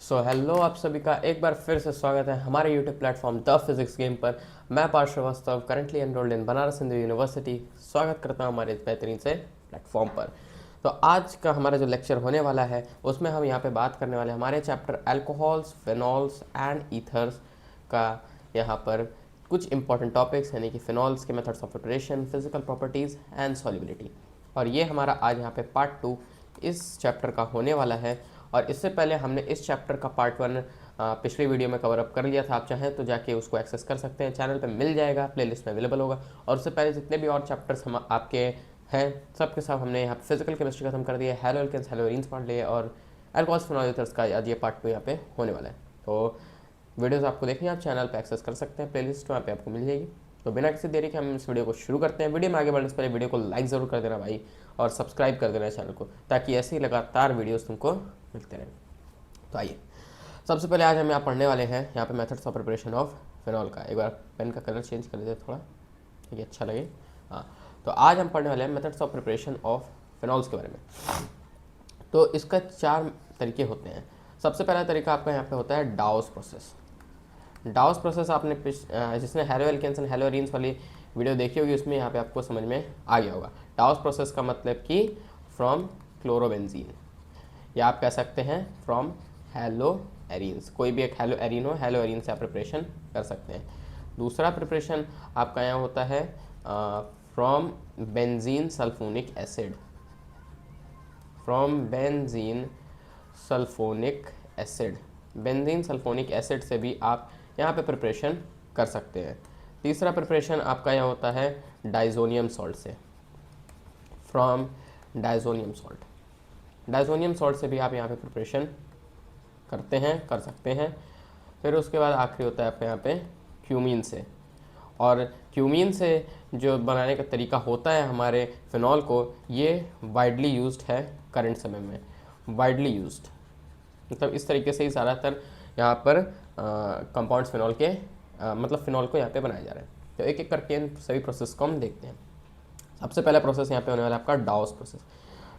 Hello आप सभी का एक बार फिर से स्वागत है हमारे YouTube platform the physics game पर। मैं Parth Shrivastava currently enrolled in Banaras Hindu University स्वागत करता हूं हमारे इस बेहतरीन से प्लेटफॉर्म पर। तो आज का हमारा जो लेक्चर होने वाला है उसमें हम यहाँ पे बात करने वाले हैं हमारे chapter alcohols, phenols and ethers का। यहाँ पर कुछ इंपॉर्टेंट टॉपिक्स यानी कि फिनॉल्स के methods of preparation, physical properties and solubility. और ये हमारा आज यहाँ पे पार्ट 2 इस चैप्टर का होने वाला है। और इससे पहले हमने इस चैप्टर का पार्ट 1 पिछली वीडियो में कवर अप कर लिया था। आप चाहें तो जाके उसको एक्सेस कर सकते हैं, चैनल पे मिल जाएगा, प्लेलिस्ट में अवेलेबल होगा। और उससे पहले जितने भी और चैप्टर्स हम आपके हैं सब के सब हमने यहाँ फिजिकल केमिस्ट्री खत्म कर दिया, हैलो एल्केन्स हैलो एरीन्स पढ़ लिए और अल्कोहल्स फिनॉल ईथर्स का आज ये पार्ट 2 यहाँ पे होने वाला है। तो वीडियोज़ आपको देखनी है, आप चैनल पर एक्सेस कर सकते हैं, प्लेलिस्ट वहाँ पे आपको मिल जाएगी। तो बिना किसी देरी के हम इस वीडियो को शुरू करते हैं। वीडियो में आगे बढ़ने से पहले वीडियो को लाइक ज़रूर कर देना भाई, और सब्सक्राइब कर देना चैनल को, ताकि ऐसे ही लगातार वीडियोस तुमको मिलते रहें। तो आइए, सबसे पहले आज हम यहाँ पढ़ने वाले हैं यहाँ पे methods of preparation of phenol का। एक बार पेन का कलर चेंज कर देते थोड़ा, ठीक है, अच्छा लगे। हाँ, तो आज हम पढ़ने वाले हैं methods of preparation of phenols के बारे में। तो इसका 4 तरीके होते हैं। सबसे पहला तरीका आपका यहाँ पे होता है डाउस प्रोसेस। डाउस प्रोसेस आपने जिसने halo alkanes and halo arenes वाली वीडियो देखी होगी उसमें यहाँ पे आपको समझ में आ गया होगा। डाउस प्रोसेस का मतलब कि फ्रॉम क्लोरोबेंजीन, या आप कह सकते हैं फ्रॉम हैलो एरीन्स। कोई भी एक हैलो एरीन हो, हैलो एरीन से आप प्रिपरेशन कर सकते हैं। दूसरा प्रिपरेशन आपका यहाँ होता है from benzene sulphonic acid, from benzene sulphonic acid. Benzene sulphonic acid से भी आप यहाँ पे प्रिपरेशन कर सकते हैं। तीसरा प्रिपरेशन आपका यहाँ होता है डाइजोनियम सॉल्ट से, from diazonium salt. Diazonium salt से भी आप यहाँ पे प्रिपरेशन करते हैं, कर सकते हैं। फिर उसके बाद आखिरी होता है आपका यहाँ पे क्यूमीन से। और क्यूमीन से जो बनाने का तरीका होता है हमारे फिनॉल को, ये वाइडली यूज्ड है करंट समय में, वाइडली यूज्ड। मतलब इस तरीके से ही ज़्यादातर यहाँ पर कंपाउंड्स फिनॉल के मतलब फिनॉल को यहाँ पे बनाया जा रहा है। तो एक एक करके इन सभी प्रोसेस को हम देखते हैं। सबसे पहला प्रोसेस यहाँ पे होने वाला है आपका डाउस प्रोसेस।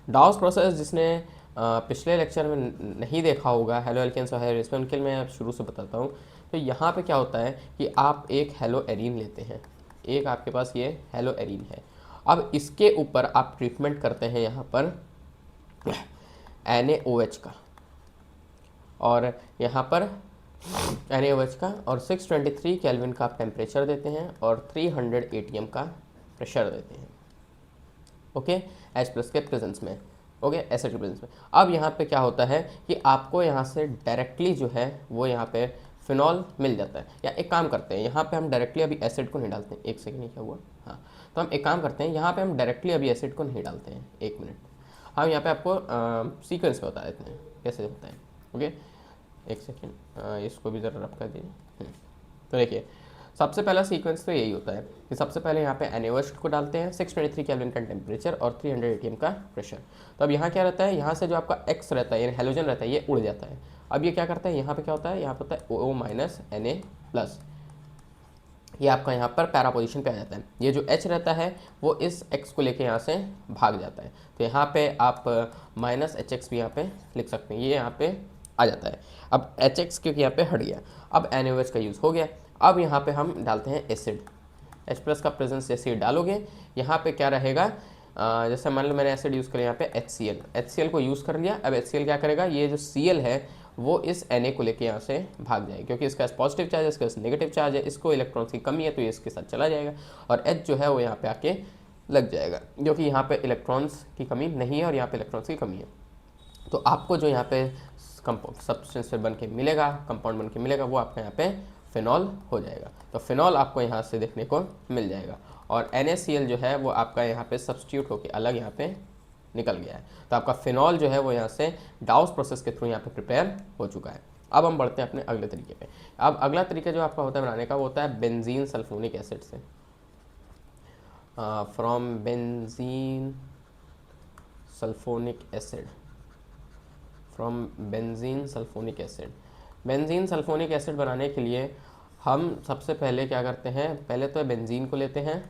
डाउस प्रोसेस जिसने पिछले लेक्चर में नहीं देखा होगा हेलो एल्केन्स और हैलो एरीन्स में, उनके लिए मैं शुरू से बताता हूँ। तो यहाँ पे क्या होता है कि आप एक हैलो एरीन लेते हैं, एक आपके पास ये हैलो एरीन है। अब इसके ऊपर आप ट्रीटमेंट करते हैं यहाँ पर NaOH का, और यहाँ पर NaOH का, और 623 केल्विन का आप टेम्परेचर देते हैं और 300 ATM का प्रेशर देते हैं। ओके, H+ के प्रेजेंस में, ओके, एसिड के प्रेजेंस में। अब यहाँ पे क्या होता है कि आपको यहाँ से डायरेक्टली जो है वो यहाँ पे फिनॉल मिल जाता है। या एक काम करते हैं, यहाँ पे हम डायरेक्टली अभी एसिड को नहीं डालते हैं। एक सेकंड, नहीं क्या हुआ, हाँ। तो हम एक काम करते हैं, यहाँ पे हम डायरेक्टली अभी एसिड को नहीं डालते हैं। एक मिनट, हम यहाँ पे आपको सीक्वेंस में बता देते हैं कैसे होता है। ओके, एक सेकेंड, इसको भी ज़रा रब कर दीजिए। तो देखिए, सबसे पहला सीक्वेंस तो यही होता है कि सबसे पहले यहाँ पे NaOH को डालते हैं, 623 केल्विन का टेम्परेचर और 300 ATM का प्रेशर। तो अब यहाँ क्या रहता है, यहाँ से जो आपका X रहता है यानी हेलोजन रहता है ये उड़ जाता है। अब ये क्या करता है, यहाँ पे क्या होता है, यहाँ पे होता है O- Na+, ये आपका यहाँ पर पैरा पोजीशन पे आ जाता है। ये जो H रहता है वो इस X को लेके यहाँ से भाग जाता है। तो यहाँ पे आप -HX भी यहाँ पे लिख सकते हैं, ये यहाँ पे आ जाता है। अब HX क्योंकि यहाँ पे हट गया, अब NaOH का यूज़ हो गया। अब यहाँ पे हम डालते हैं एसिड, H+ का प्रेजेंस जैसे ही डालोगे यहाँ पे क्या रहेगा, जैसे मान लो मैंने एसिड यूज़ किया यहाँ पे HCl को यूज़ कर लिया। अब HCl क्या करेगा, ये जो Cl है वो इस Na को लेके यहाँ से भाग जाएगा, क्योंकि इसका पॉजिटिव चार्ज है, इसका नेगेटिव चार्ज है, इसको इलेक्ट्रॉन्स की कमी है तो ये इसके साथ चला जाएगा, और H जो है वो यहाँ पे आके लग जाएगा, क्योंकि यहाँ पे इलेक्ट्रॉन्स की कमी नहीं है और यहाँ पे इलेक्ट्रॉन्स की कमी है। तो आपको जो यहाँ पे सब्सटेंस बन के मिलेगा, कंपाउंड बन के मिलेगा, वो आपका यहाँ पे फिनॉल हो जाएगा। तो फिनॉल आपको यहाँ से देखने को मिल जाएगा, और NaCl जो है वो आपका यहाँ पे सब्स्टिट्यूट होकर अलग यहाँ पे निकल गया है। तो आपका फिनॉल जो है वो यहाँ से डाउस प्रोसेस के थ्रू यहाँ पे प्रिपेयर हो चुका है। अब हम बढ़ते हैं अपने अगले तरीके पे। अब अगला तरीका जो आपका होता है बनाने का वो होता है बेंजीन सल्फोनिक एसिड से, from benzene sulphonic acid, from benzene sulphonic acid. Benzene sulphonic acid बनाने के लिए हम सबसे पहले क्या करते हैं, पहले तो बेंजीन को लेते हैं।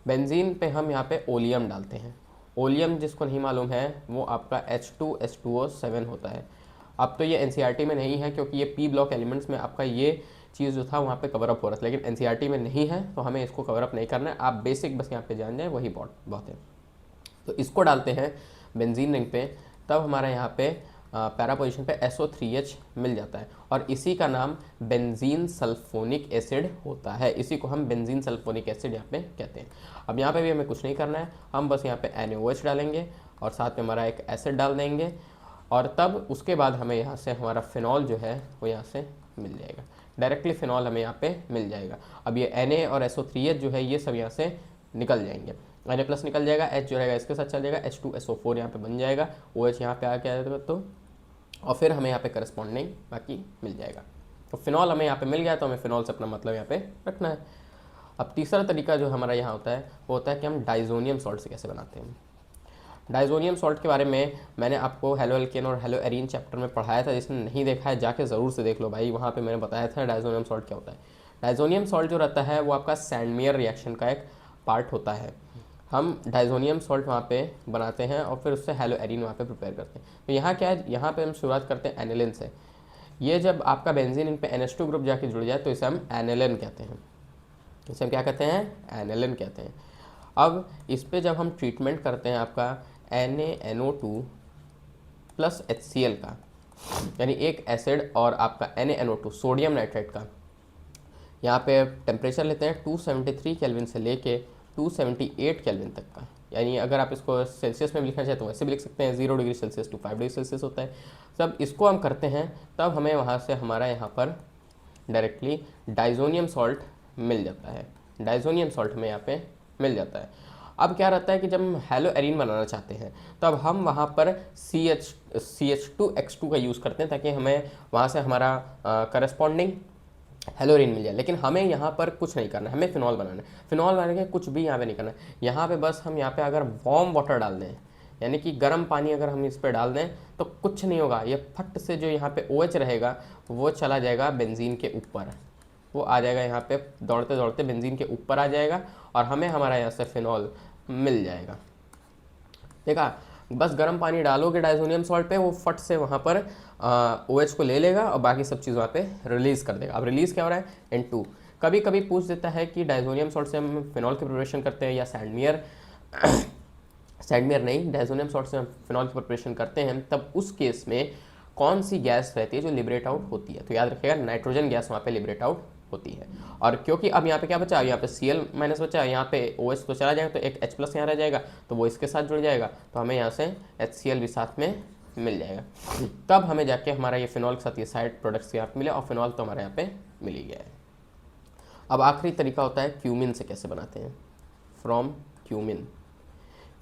बेंजीन पे हम यहाँ पे ओलियम डालते हैं। ओलियम जिसको नहीं मालूम है वो आपका H2SO7 होता है। अब तो ये एनसीईआरटी में नहीं है क्योंकि ये पी ब्लॉक एलिमेंट्स में आपका ये चीज़ जो था वहाँ पे कवर अप हो रहा था, लेकिन एनसीईआरटी में नहीं है तो हमें इसको कवर अप नहीं करना है। आप बेसिक बस यहाँ पे जान जाए वही बहुत है। तो इसको डालते हैं बेंजीन रिंग पे, तब हमारा यहाँ पे पैरा पोजीशन पे SO3H मिल जाता है और इसी का नाम बेंजीन सल्फोनिक एसिड होता है। इसी को हम बेंजीन सल्फोनिक एसिड यहाँ पे कहते हैं। अब यहाँ पे भी हमें कुछ नहीं करना है, हम बस यहाँ पे NaOH डालेंगे और साथ में हमारा एक एसिड डाल देंगे और तब उसके बाद हमें यहाँ से हमारा फिनॉल जो है वो यहाँ से मिल जाएगा। डायरेक्टली फिनॉल हमें यहाँ पे मिल जाएगा। अब ये Na और SO3H जो है ये सब यहाँ से निकल जाएंगे, Na+ निकल जाएगा, H जो रहेगा इसके साथ चल जाएगा, H2SO4 यहाँ पे बन जाएगा, OH यहाँ पे आ जाएगा तो, और फिर हमें यहाँ पे करस्पॉन्डिंग बाकी मिल जाएगा। तो फिनॉल हमें यहाँ पे मिल गया तो हमें फिनॉल से अपना मतलब यहाँ पे रखना है। अब तीसरा तरीका जो हमारा यहाँ होता है वो होता है कि हम डाइजोनियम सॉल्ट से कैसे बनाते हैं। डाइजोनियम सॉल्ट के बारे में मैंने आपको हेलो एल्केन और हेलो एरीन चैप्टर में पढ़ाया था, जिसने नहीं देखा है जाके ज़रूर से देख लो भाई, वहाँ पे मैंने बताया था डाइजोनियम सॉल्ट क्या होता है। डाइजोनियम सॉल्ट जो रहता है वो आपका सैंडमेयर रिएक्शन का एक पार्ट होता है। हम डाइजोनियम सॉल्ट वहाँ पे बनाते हैं और फिर उससे हेलो एरीन वहाँ पे प्रिपेयर करते हैं। तो यहाँ क्या है, यहाँ पे हम शुरुआत करते हैं एनिलिन से। ये जब आपका बेंजीन इन पे NH2 ग्रुप जाके जुड़ जाए तो इसे हम एनिलिन कहते हैं। इसे हम क्या कहते हैं, एनिलिन कहते हैं। अब इस पे जब हम ट्रीटमेंट करते हैं आपका NaNO2 प्लस HCl का, यानी एक एसिड और आपका NaNO2 सोडियम नाइट्रेट का, यहाँ पे टेम्परेचर लेते हैं 273 केल्विन से लेके 278 केल्विन तक का, यानी अगर आप इसको सेल्सियस में लिखना चाहें तो वैसे भी लिख सकते हैं, 0 degree Celsius to 5 degree Celsius होता है। तब इसको हम करते हैं तब हमें वहाँ से हमारा यहाँ पर डायरेक्टली डाइजोनियम सॉल्ट मिल जाता है। डाइजोनियम सॉल्ट हमें यहाँ पे मिल जाता है। अब क्या रहता है कि जब हम हेलो एरीन बनाना चाहते हैं तब हम वहाँ पर CH2X2 का यूज़ करते हैं ताकि हमें वहाँ से हमारा करस्पॉन्डिंग हेलोरीन मिल जाए। लेकिन हमें यहाँ पर कुछ नहीं करना है, हमें फिनॉल बनाना है। फिनॉल बनाने के कुछ भी यहाँ पे नहीं करना है। यहाँ पे बस हम यहाँ पे अगर वार्म वाटर डाल दें, यानी कि गर्म पानी अगर हम इस पर डाल दें तो कुछ नहीं होगा, ये फट से जो यहाँ पे OH रहेगा वो चला जाएगा बेंजीन के ऊपर, वो आ जाएगा यहाँ पे दौड़ते दौड़ते बेंजीन के ऊपर आ जाएगा और हमें हमारा यहाँ से फिनॉल मिल जाएगा। देखा, बस गर्म पानी डालोगे डाइजोनियम सॉल्ट पे, वो फट से वहाँ पर OH को ले लेगा और बाकी सब चीज़ वहाँ पे रिलीज़ कर देगा। अब रिलीज़ क्या हो रहा है, N2। कभी कभी पूछ देता है कि डाइजोनियम सॉल्ट से हम फिनॉल की प्रिपरेशन करते हैं या सैंडमेयर सैंडमेयर नहीं, डाइजोनियम सॉल्ट से हम फिनॉल की प्रिपरेशन करते हैं, तब उस केस में कौन सी गैस रहती है जो लिबरेट आउट होती है। तो याद रखिएगा नाइट्रोजन गैस वहाँ पे लिबरेट आउट होती है। और क्योंकि अब यहाँ पे क्या बचा, यहाँ पे Cl- बचा, यहाँ पे OH तो चला जाएगा तो एक H+ यहाँ रह जाएगा तो वो इसके साथ जुड़ जाएगा, तो हमें यहाँ से HCl भी साथ में मिल जाएगा। तब हमें जाके हमारा ये फिनॉल के साथ ये साइड प्रोडक्ट्स यहाँ पे मिले और फिनॉल तो हमारे यहाँ पे मिल ही गया है। अब आखिरी तरीका होता है क्यूमिन से कैसे बनाते हैं, from cumin.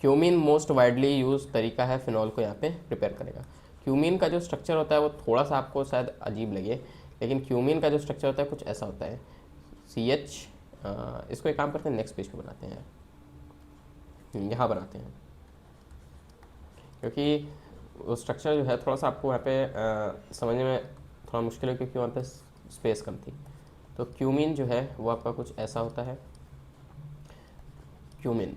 Cumin most widely use तरीका है फिनॉल को यहाँ पे प्रिपेयर करेगा। क्यूमिन का जो स्ट्रक्चर होता है वो थोड़ा सा आपको शायद अजीब लगे, लेकिन क्यूमिन का जो स्ट्रक्चर होता है कुछ ऐसा होता है, CH, इसको एक काम करते हैं नेक्स्ट पेज पे बनाते हैं, यहाँ बनाते हैं, क्योंकि वो स्ट्रक्चर जो है थोड़ा सा आपको यहाँ पे समझने में थोड़ा मुश्किल है क्योंकि वहाँ पे स्पेस कम थी। तो क्यूमिन जो है वो आपका कुछ ऐसा होता है। क्यूमिन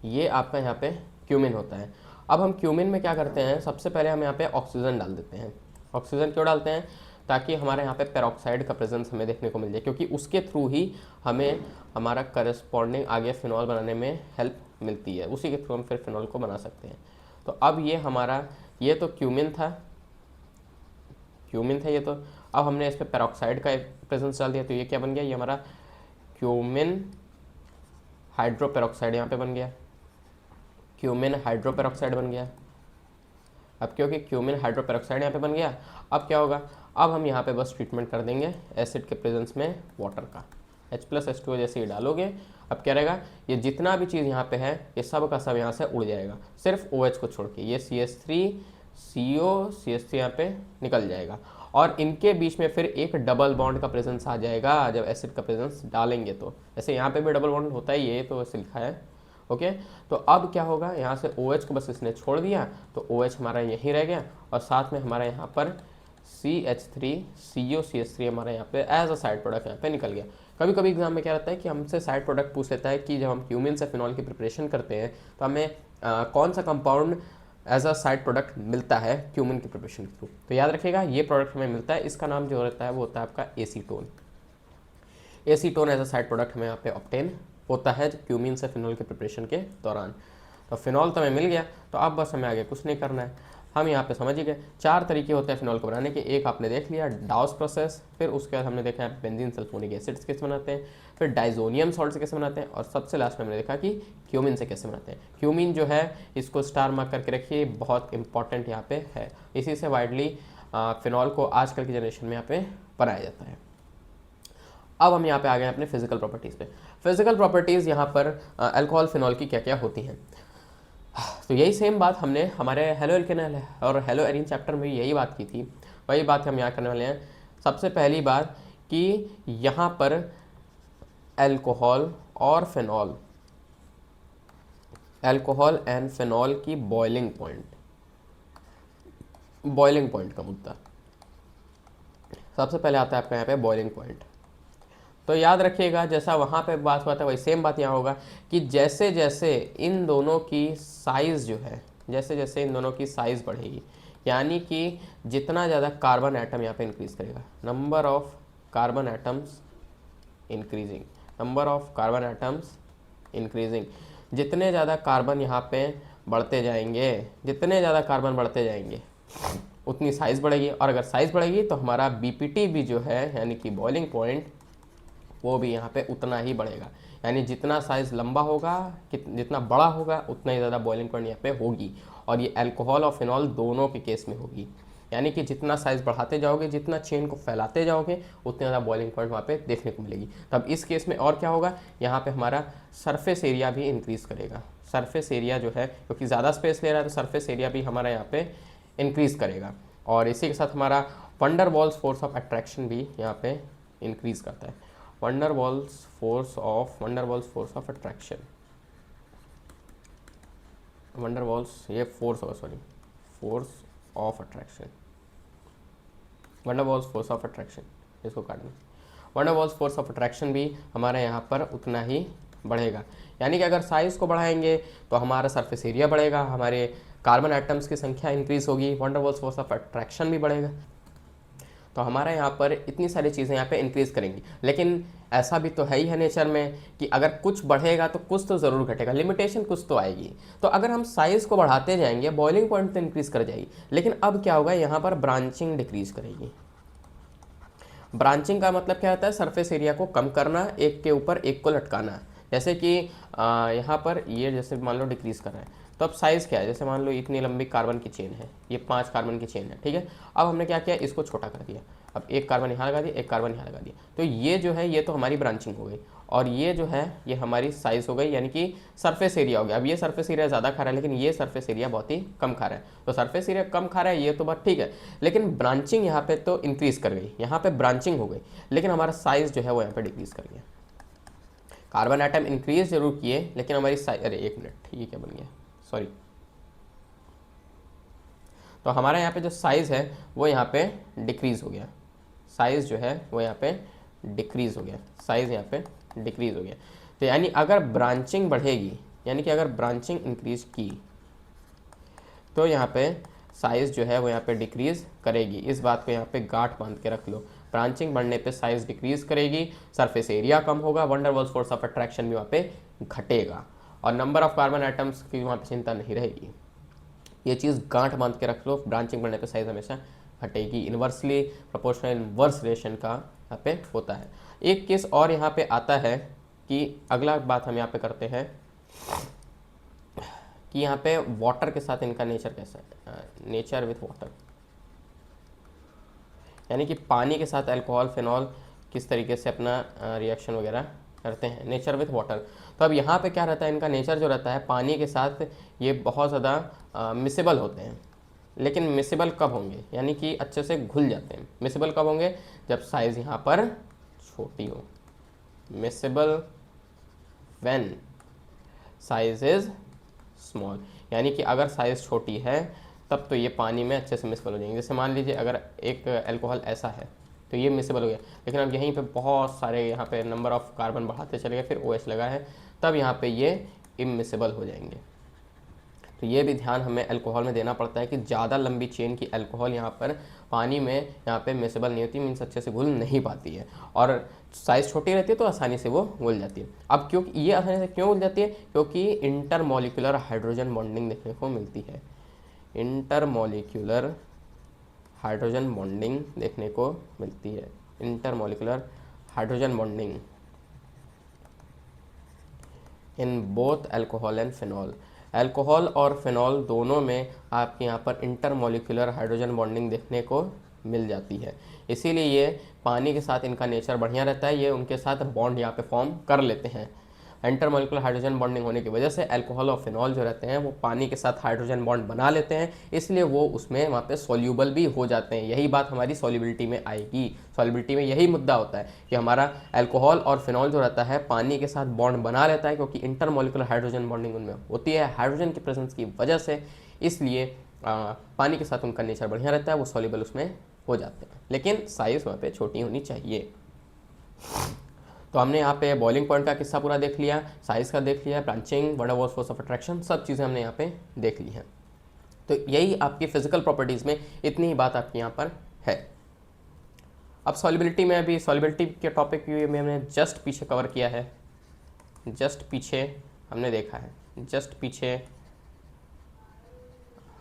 ये आपका यहाँ पे क्यूमिन होता है। अब हम क्यूमिन में क्या करते हैं, सबसे पहले हम यहाँ पे ऑक्सीजन डाल देते हैं। ऑक्सीजन क्यों डालते हैं, ताकि हमारे यहाँ पे पेरोक्साइड का प्रेजेंस हमें देखने को मिल जाए, क्योंकि उसके थ्रू ही हमें हमारा करस्पॉन्डिंग आगे फिनॉल बनाने में हेल्प मिलती है, उसी के थ्रू हम फिर फिनॉल को बना सकते हैं। तो अब ये हमारा, ये तो क्यूमिन था ये तो। अब हमने इस पर पेरोक्साइड का प्रेजेंस डाल दिया तो ये क्या बन गया, ये हमारा क्यूमिन हाइड्रोपेरोक्साइड यहाँ पे बन गया, क्यूमिन हाइड्रोपेरोक्साइड बन गया। अब क्योंकि क्यूमिन हाइड्रोपेरोक्साइड यहाँ पे बन गया, अब क्या होगा, अब हम यहाँ पे बस ट्रीटमेंट कर देंगे एसिड के प्रेजेंस में वाटर का, H+H2O जैसे ही डालोगे, अब क्या रहेगा, ये जितना भी चीज़ यहाँ पे है ये सब का सब यहाँ से उड़ जाएगा, सिर्फ OH को छोड़ के। ये CH3 CO CH3 यहाँ पे निकल जाएगा और इनके बीच में फिर एक डबल बॉन्ड का प्रेजेंस आ जाएगा जब एसिड का प्रेजेंस डालेंगे। तो ऐसे यहाँ पे भी डबल बॉन्ड होता है, ये तो ऐसे लिखा है, ओके। तो अब क्या होगा, यहाँ से OH को बस इसने छोड़ दिया तो OH हमारा यहीं रह गया और साथ में हमारा यहाँ पर CH3 CO CH3 हमारा यहाँ पे एज अ साइड प्रोडक्ट यहाँ पे निकल गया। कभी कभी एग्जाम में क्या रहता है कि हमसे साइड प्रोडक्ट पूछ लेता है कि जब हम क्यूमिन से फिनॉल की प्रिपरेशन करते हैं तो हमें कौन सा compound as a side product मिलता है क्यूमिन की प्रिपरेशन के थ्रू। तो याद रखिएगा ये प्रोडक्ट हमें मिलता है, इसका नाम जो रहता है वो होता है आपका acetone. Acetone as a side product हमें यहाँ पे ऑब्टेन होता है क्यूमिन से फिनॉल के प्रिपरेशन के दौरान। तो फिनॉल तो हमें मिल गया, तो अब बस हमें आगे कुछ नहीं करना है। हम यहाँ पे समझ ही गए 4 तरीके होते हैं फिनॉल को बनाने के। एक आपने देख लिया डाउस प्रोसेस, फिर उसके बाद हमने देखा है बेंजीन सल्फोनिक एसिड से कैसे बनाते हैं, फिर डाइजोनियम सॉल्ट से कैसे बनाते हैं, और सबसे लास्ट में हमने देखा कि क्यूमिन से कैसे बनाते हैं। क्यूमिन जो है इसको स्टार मार्क करके रखिए, बहुत इंपॉर्टेंट यहाँ पे है। इसी से वाइडली फिनॉल को आजकल की जनरेशन में यहाँ पे बनाया जाता है। अब हम यहाँ पे आ गए अपने फिजिकल प्रॉपर्टीज़ पे। फिजिकल प्रॉपर्टीज़ यहाँ पर अल्कोहल फिनॉल की क्या क्या होती हैं। तो यही सेम बात हमने हमारे हेलो एल्केनल और हेलो एरीन चैप्टर में यही बात की थी, वही बात हम यहाँ करने वाले हैं। सबसे पहली बात कि यहाँ पर अल्कोहल और फिनॉल, अल्कोहल एंड फिनॉल की बॉइलिंग पॉइंट का मुद्दा सबसे पहले आता है आपका यहाँ पे बॉइलिंग पॉइंट। तो याद रखिएगा जैसा वहाँ पे बात हुआ था वही सेम बात यहाँ होगा कि जैसे जैसे इन दोनों की साइज़ जो है, जैसे जैसे इन दोनों की साइज़ बढ़ेगी, यानी कि जितना ज़्यादा कार्बन एटम यहाँ पे इंक्रीज करेगा, number of carbon atoms increasing, number of carbon atoms increasing, जितने ज़्यादा कार्बन यहाँ पे बढ़ते जाएंगे, जितने ज़्यादा कार्बन बढ़ते जाएंगे उतनी साइज़ बढ़ेगी। और अगर साइज़ बढ़ेगी तो हमारा बीपीटी भी जो है यानी कि बॉइलिंग पॉइंट वो भी यहाँ पे उतना ही बढ़ेगा। यानी जितना साइज़ लंबा होगा, जितना बड़ा होगा, उतना ही ज़्यादा बॉइलिंग पॉइंट यहाँ पे होगी। और ये अल्कोहल और फिनॉल दोनों के केस में होगी। यानी कि जितना साइज़ बढ़ाते जाओगे, जितना चेन को फैलाते जाओगे, उतने ज़्यादा बॉइलिंग पॉइंट वहाँ पे देखने को मिलेगी। तब इस केस में और क्या होगा, यहाँ पे हमारा सरफेस एरिया भी इंक्रीज़ करेगा। सरफेस एरिया जो है, क्योंकि ज़्यादा स्पेस ले रहा है तो सरफेस एरिया भी हमारा यहाँ पे इंक्रीज़ करेगा। और इसी के साथ हमारा wonder walls force of attraction भी यहाँ पे इंक्रीज़ करता है। Wonder walls force of attraction, wonder walls ये फोर्स होगा, sorry, force of attraction, wonder walls force of attraction, इसको काटना। Wonder walls force of attraction भी हमारे यहाँ पर उतना ही बढ़ेगा। यानी कि अगर साइज़ को बढ़ाएंगे तो हमारा सरफेस एरिया बढ़ेगा, हमारे कार्बन एटम्स की संख्या इंक्रीज होगी, wonder walls force of attraction भी बढ़ेगा। तो हमारा यहाँ पर इतनी सारी चीज़ें यहाँ पे इंक्रीज़ करेंगी। लेकिन ऐसा भी तो है ही है नेचर में कि अगर कुछ बढ़ेगा तो कुछ तो ज़रूर घटेगा, लिमिटेशन कुछ तो आएगी। तो अगर हम साइज़ को बढ़ाते जाएंगे, बॉइलिंग पॉइंट तो इंक्रीज़ कर जाएगी, लेकिन अब क्या होगा, यहाँ पर ब्रांचिंग डिक्रीज़ करेगी। ब्रांचिंग का मतलब क्या होता है, सरफेस एरिया को कम करना, एक के ऊपर एक को लटकाना। जैसे कि यहाँ पर ये जैसे मान लो डिक्रीज़ कर रहा है, तो अब साइज़ क्या है, जैसे मान लो इतनी लंबी कार्बन की चेन है, ये 5 कार्बन की चेन है, ठीक है। अब हमने क्या किया, इसको छोटा कर दिया। अब एक कार्बन यहाँ लगा दिया, एक कार्बन यहाँ लगा दिया, तो ये जो है ये तो हमारी ब्रांचिंग हो गई। और ये जो है ये हमारी साइज़ हो गई, यानी कि सरफेस एरिया हो गया। अब ये सरफेस एरिया ज़्यादा खा रहा है, लेकिन ये सरफेस एरिया बहुत ही कम खा रहा है। तो सरफेस एरिया कम खा रहा है ये तो बात ठीक है, लेकिन ब्रांचिंग यहाँ पे तो इंक्रीज़ कर गई, यहाँ पे ब्रांचिंग हो गई, लेकिन हमारा साइज़ जो है वो यहाँ पे डिक्रीज़ कर गया। कार्बन आइटम इंक्रीज जरूर किए, लेकिन हमारी साइज, अरे एक मिनट, ये क्या बन गया, सॉरी। तो हमारा यहाँ पे जो साइज़ है वो यहाँ पे डिक्रीज़ हो गया, साइज़ जो है वो यहाँ पे डिक्रीज़ हो गया, साइज़ यहाँ पे डिक्रीज़ हो गया। तो यानी अगर ब्रांचिंग बढ़ेगी, यानी कि अगर ब्रांचिंग इंक्रीज की तो यहाँ पे साइज़ जो है वो यहाँ पे डिक्रीज़ करेगी। इस बात को यहाँ पे गांठ बांध के रख लो, ब्रांचिंग बढ़ने पे साइज़ डिक्रीज़ करेगी, सरफेस एरिया कम होगा, wonder walls force of attraction भी वहाँ पे घटेगा, और नंबर ऑफ कार्बन आइटम्स की वहाँ पे चिंता नहीं रहेगी। ये चीज़ गांठ बांध के रख लो, ब्रांचिंग बढ़ने पे साइज़ हमेशा घटेगी। इन्वर्सली प्रोपोर्शनल इन्वर्स रिलेशन का यहाँ पे होता है। एक केस और यहाँ पे आता है कि अगला बात हम यहाँ पे करते हैं कि यहाँ पे वाटर के साथ इनका नेचर कैसा है, नेचर विथ वाटर, यानी कि पानी के साथ अल्कोहल फिनॉल किस तरीके से अपना रिएक्शन वगैरह करते हैं, नेचर विथ वाटर। तो अब यहाँ पे क्या रहता है, इनका नेचर जो रहता है पानी के साथ ये बहुत ज़्यादा मिसेबल होते हैं। लेकिन मिसेबल कब होंगे, यानी कि अच्छे से घुल जाते हैं। मिसेबल कब होंगे, जब साइज़ यहाँ पर छोटी हो, miscible when size is small, यानी कि अगर साइज़ छोटी है तब तो ये पानी में अच्छे से मिसेबल हो जाएंगे। जैसे मान लीजिए अगर एक अल्कोहल ऐसा है तो ये मिसेबल हो गया, लेकिन अब यहीं पे बहुत सारे यहाँ पे नंबर ऑफ कार्बन बढ़ाते चले गए, फिर OH लगा है, तब यहाँ पे ये इमिसेबल हो जाएंगे। तो ये भी ध्यान हमें अल्कोहल में देना पड़ता है कि ज़्यादा लंबी चेन की अल्कोहल यहाँ पर पानी में यहाँ पे मिसेबल नहीं होती, मीन्स अच्छे से घुल नहीं पाती है, और साइज़ छोटी रहती है तो आसानी से वो घुल जाती है। अब क्योंकि ये आसानी से क्यों घुल जाती है, क्योंकि इंटरमॉलिक्यूलर हाइड्रोजन बॉन्डिंग देखने को मिलती है। इंटरमॉलिक्यूलर हाइड्रोजन बॉन्डिंग देखने को मिलती है। Intermolecular hydrogen bonding in both alcohol and phenol. Alcohol और फिनॉल दोनों में आपके यहाँ पर इंटरमॉलिक्यूलर हाइड्रोजन बॉन्डिंग देखने को मिल जाती है, इसीलिए ये पानी के साथ इनका नेचर बढ़िया रहता है, ये उनके साथ बॉन्ड यहाँ पे फॉर्म कर लेते हैं। इंटरमॉलिक्यूलर हाइड्रोजन बॉन्डिंग होने की वजह से अल्कोहल और फिनॉल जो रहते हैं वो पानी के साथ हाइड्रोजन बॉन्ड बना लेते हैं, इसलिए वो उसमें वहाँ पे सॉल्यूबल भी हो जाते हैं। यही बात हमारी सॉल्युबिलिटी में आएगी। सॉल्युबिलिटी में यही मुद्दा होता है कि हमारा अल्कोहल और फिनॉल जो रहता है पानी के साथ बॉन्ड बना लेता है, क्योंकि इंटरमॉलिक्यूलर हाइड्रोजन बॉन्डिंग उनमें होती है हाइड्रोजन की प्रेजेंस की वजह से, इसलिए पानी के साथ उनका नेचर बढ़िया रहता है, वो सॉल्युबल उसमें हो जाते हैं, लेकिन साइज़ वहाँ पे छोटी होनी चाहिए। तो हमने यहाँ पे बॉइलिंग पॉइंट का किस्सा पूरा देख लिया, साइज़ का देख लिया, branching, van der Waals, force of attraction, सब चीज़ें हमने यहाँ पे देख ली हैं। तो यही आपकी फिजिकल प्रॉपर्टीज़ में इतनी ही बात आपकी यहाँ पर है। अब सॉल्युबिलिटी में, अभी सॉल्युबिलिटी के टॉपिक में हमने जस्ट पीछे कवर किया है, जस्ट पीछे हमने देखा है, जस्ट पीछे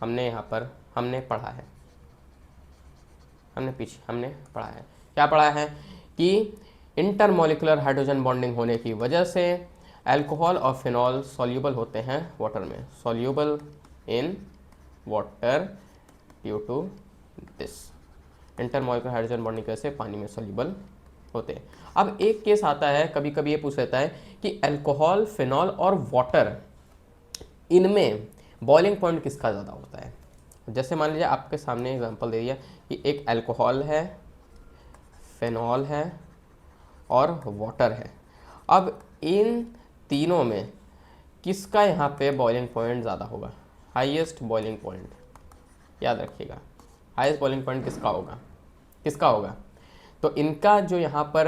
हमने यहाँ पर हमने पढ़ा है, हमने पढ़ा है, क्या पढ़ा है कि इंटरमॉलिक्यूलर हाइड्रोजन बॉन्डिंग होने की वजह से अल्कोहल और फिनॉल सॉल्यूबल होते हैं वाटर में, soluble in water due to this. Intermolecular hydrogen bonding की वजह से पानी में सॉल्यूबल होते हैं। अब एक केस आता है, कभी कभी ये पूछ लेता है कि अल्कोहल, फिनॉल और वाटर, इनमें बॉइलिंग पॉइंट किसका ज़्यादा होता है। जैसे मान लीजिए आपके सामने एग्जांपल दे दिया कि एक अल्कोहल है, फिनॉल है और वाटर है। अब इन तीनों में किसका यहाँ पे बॉइलिंग पॉइंट ज़्यादा होगा, हाईएस्ट बॉइलिंग पॉइंट, याद रखिएगा, हाईएस्ट बॉइलिंग पॉइंट किसका होगा। तो इनका जो यहाँ पर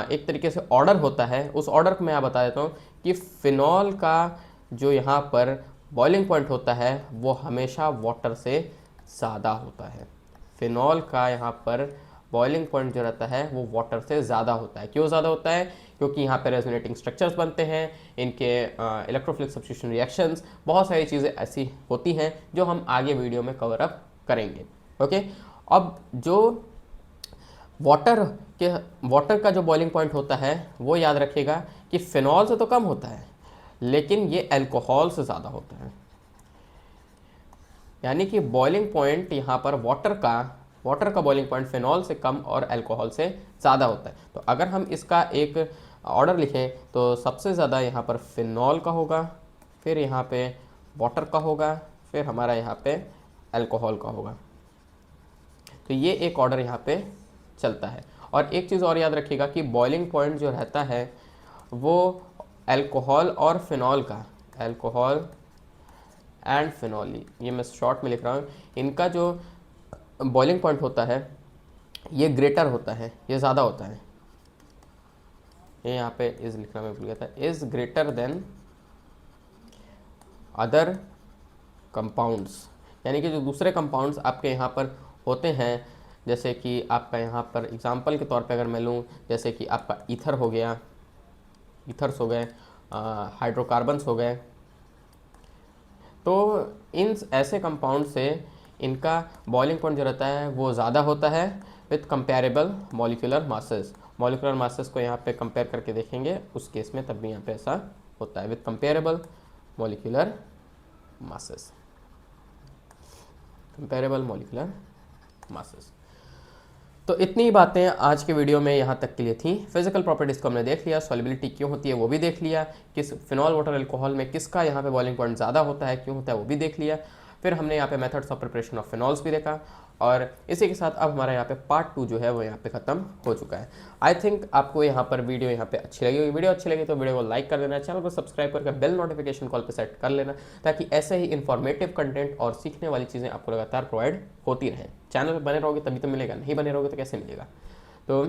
एक तरीके से ऑर्डर होता है, उस ऑर्डर को मैं यहाँ बता देता हूँ कि फिनॉल का जो यहाँ पर बॉइलिंग पॉइंट होता है वो हमेशा वाटर से ज़्यादा होता है। फिनॉल का यहाँ पर बॉइलिंग पॉइंट जो रहता है वो वाटर से ज़्यादा होता है। क्यों ज़्यादा होता है, क्योंकि यहाँ पे रेजोनेटिंग स्ट्रक्चर्स बनते हैं, इनके इलेक्ट्रोफिलिक सब्स्टिट्यूशन रिएक्शंस, बहुत सारी चीज़ें ऐसी होती हैं जो हम आगे वीडियो में कवर अप करेंगे। ओके, अब जो वाटर का जो बॉइलिंग पॉइंट होता है वो याद रखिएगा कि फिनॉल से तो कम होता है, लेकिन ये अल्कोहल से ज़्यादा होता है। यानी कि बॉइलिंग पॉइंट यहाँ पर वाटर का बॉइलिंग पॉइंट फिनॉल से कम और अल्कोहल से ज़्यादा होता है। तो अगर हम इसका एक ऑर्डर लिखें तो सबसे ज़्यादा यहाँ पर फिनॉल का होगा, फिर यहाँ पे वाटर का होगा, फिर हमारा यहाँ पे अल्कोहल का होगा। तो ये एक ऑर्डर यहाँ पे चलता है। और एक चीज़ और याद रखिएगा कि बॉइलिंग पॉइंट जो रहता है वो अल्कोहल और फिनॉल का, अल्कोहल एंड फिनॉल, ये मैं शॉर्ट में लिख रहा हूँ, इनका जो बॉइलिंग पॉइंट होता है ये ग्रेटर होता है, ये ज़्यादा होता है। ये यहाँ पे इज़ लिखना मैं भूल गया था, is greater than other compounds. यानी कि जो दूसरे कंपाउंड्स आपके यहाँ पर होते हैं, जैसे कि आपका यहाँ पर एग्जांपल के तौर पे अगर मैं लूँ, जैसे कि आपका ईथर हो गया, ईथर्स हो गए, हाइड्रोकार्बन्स हो गए, तो इन ऐसे कंपाउंड से इनका बॉइलिंग पॉइंट जो रहता है वो ज़्यादा होता है with comparable molecular masses. Molecular masses को यहाँ पे कंपेयर करके देखेंगे उस केस में, तब भी यहाँ पे ऐसा होता है, with comparable molecular masses, comparable molecular masses. तो इतनी ही बातें आज के वीडियो में यहाँ तक के लिए थी। फिजिकल प्रॉपर्टीज़ को हमने देख लिया, सॉल्युबिलिटी क्यों होती है वो भी देख लिया, किस फिनॉल, वाटर, अल्कोहल में किसका यहाँ पे बॉइलिंग पॉइंट ज़्यादा होता है, क्यों होता है वो भी देख लिया। फिर हमने यहाँ पे methods of preparation of phenols भी देखा, और इसी के साथ अब हमारा यहाँ पे पार्ट 2 जो है वो यहाँ पे ख़त्म हो चुका है। आई थिंक आपको यहाँ पर वीडियो यहाँ पे अच्छी लगी होगी। वीडियो अच्छी लगी तो वीडियो को लाइक कर देना, चैनल को सब्सक्राइब करके बेल नोटिफिकेशन कॉल पे सेट कर लेना, ताकि ऐसे ही इन्फॉर्मेटिव कंटेंट और सीखने वाली चीज़ें आपको लगातार प्रोवाइड होती रहें। चैनल पर बने रहोगे तभी तो मिलेगा, नहीं बने रहोगे तो कैसे मिलेगा। तो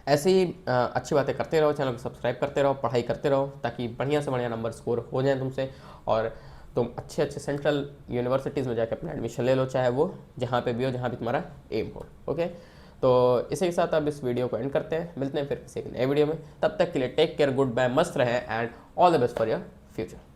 ऐसे ही अच्छी बातें करते रहो, चैनल को सब्सक्राइब करते रहो, पढ़ाई करते रहो, ताकि बढ़िया से बढ़िया नंबर स्कोर हो जाए तुमसे, और तुम अच्छे अच्छे सेंट्रल यूनिवर्सिटीज़ में जाकर अपना एडमिशन ले लो, चाहे वो जहाँ पे भी हो, जहाँ भी तुम्हारा एम हो। ओके, तो इसी के साथ अब इस वीडियो को एंड करते हैं, मिलते हैं फिर किसी एक नए वीडियो में। तब तक के लिए टेक केयर, गुड बाय, मस्त रहें and all the best for your future.